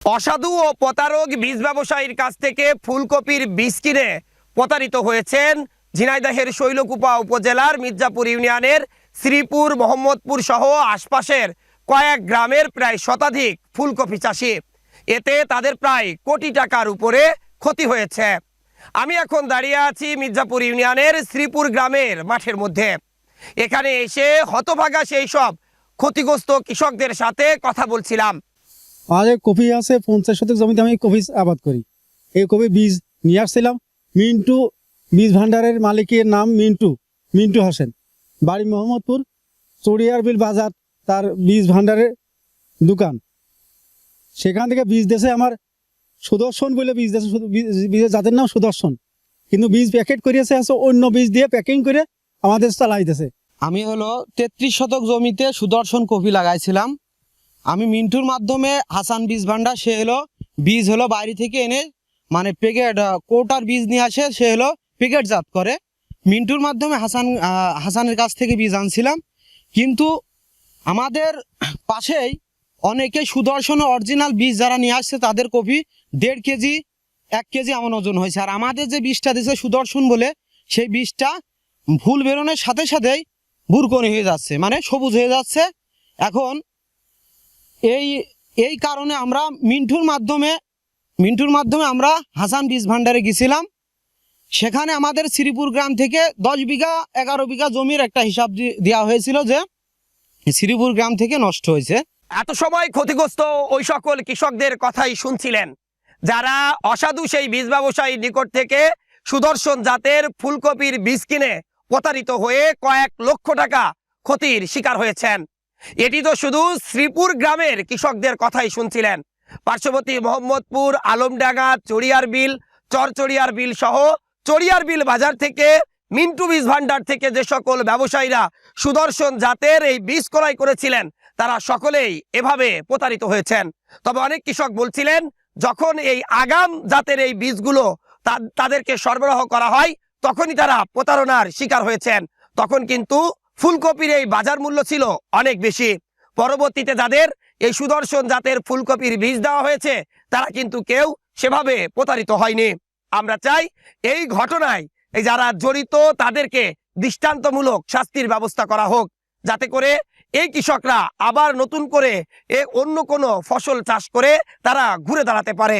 অসাধু ও প্রতারক বীজ ব্যবসায়ীর কাছ থেকে ফুলকপির বীজ কিনে প্রতারিত হয়েছেন ঝিনাইদহের শৈলকুপা উপজেলার মির্জাপুর ইউনিয়নের শ্রীপুর, মোহাম্মদপুর সহ আশপাশের কয়েক গ্রামের প্রায় শতাধিক ফুলকপি চাষি। এতে তাদের প্রায় কোটি টাকার উপরে ক্ষতি হয়েছে। আমি এখন দাঁড়িয়ে আছি মির্জাপুর ইউনিয়নের শ্রীপুর গ্রামের মাঠের মধ্যে। এখানে এসে হতভাগা সেই সব ক্ষতিগ্রস্ত কৃষকদের সাথে কথা বলছিলাম। আমাদের কপি আছে 50 শতক জমিতে আমি কপি আবাদ করি। এই কপি বীজ নিয়ে আসছিলাম। মিন্টু বীজ ভান্ডারের মালিকের নাম মিন্টু হোসেন, বাড়ি মোহাম্মদপুর, চড়িয়ার বিল বাজার তার বীজ ভান্ডারের দোকান। সেখান থেকে বীজ দেশে আমার সুদর্শন বলে বীজ দেশে, বীজের জাতের নাম সুদর্শন, কিন্তু বীজ প্যাকেট করিয়েছে আছে অন্য বীজ দিয়ে প্যাকিং করে আমাদের চালাইতেছে। আমি হলো 33 শতক জমিতে সুদর্শন কপি লাগাইছিলাম। আমি মিন্টুর মাধ্যমে হাসান বীজ ভান্ডার, সে হলো বীজ হলো বাইরে থেকে এনে মানে প্যাকেট কোটার বীজ নিয়ে আসে, সে হলো প্যাকেটজাত করে। মিন্টুর মাধ্যমে হাসানের কাছ থেকে বীজ আনছিলাম। কিন্তু আমাদের পাশেই অনেকে সুদর্শন অরিজিনাল বীজ যারা নিয়ে আসছে তাদের কপি 1.5 কেজি 1 কেজি এমন ওজন হয়েছে। আর আমাদের যে বীজটা দিয়েছে সুদর্শন বলে, সেই বীজটা ফুল বেরোনোর সাথে সাথেই বুরকনি হয়ে যাচ্ছে, মানে সবুজ হয়ে যাচ্ছে। এখন এই কারণে আমরা মিন্টুর মাধ্যমে আমরা হাসান বীজ ভান্ডারে গেছিলাম। সেখানে আমাদের শ্রীপুর গ্রাম থেকে 10 বিঘা 11 বিঘা জমির একটা হিসাব দেওয়া হয়েছিল যে শ্রীপুর গ্রাম থেকে নষ্ট হয়েছে। এত সময় ক্ষতিগ্রস্ত ওই সকল কৃষকদের কথাই শুনছিলেন, যারা অসাধু সেই বীজ ব্যবসায়ীর নিকট থেকে সুদর্শন জাতের ফুলকপির বীজ কিনে প্রতারিত হয়ে কয়েক লক্ষ টাকা ক্ষতির শিকার হয়েছেন। এটি তো শুধু শ্রীপুর গ্রামের কৃষকদের কথাই শুনছিলেন। পার্শ্ববর্তী মোহাম্মদপুর, আলমডাঙ্গা, চড়িয়ার বিল, চরচড়িয়ার বিল সহ চড়িয়ার বিল বাজার থেকে মিন্টু বীজ ভান্ডার থেকে যে সকল ব্যবসায়ীরা সুদর্শন জাতের এই বীজ ক্রয় করেছিলেন, তারা সকলেই এভাবে প্রতারিত হয়েছেন। তবে অনেক কৃষক বলছিলেন, যখন এই আগাম জাতের এই বীজগুলো তাদেরকে সরবরাহ করা হয়, তখনই তারা প্রতারণার শিকার হয়েছেন। তখন কিন্তু ফুলকপির এই বাজার মূল্য ছিল অনেক বেশি। পরবর্তীতে যাদের এই সুদর্শন জাতের ফুলকপির বীজ দেওয়া হয়েছে, তারা কিন্তু কেউ সেভাবে প্রতারিত হয়নি। আমরা চাই এই ঘটনায় এই যারা জড়িত তাদেরকে দৃষ্টান্তমূলক শাস্তির ব্যবস্থা করা হোক, যাতে করে এই কৃষকরা আবার নতুন করে অন্য কোনো ফসল চাষ করে তারা ঘুরে দাঁড়াতে পারে।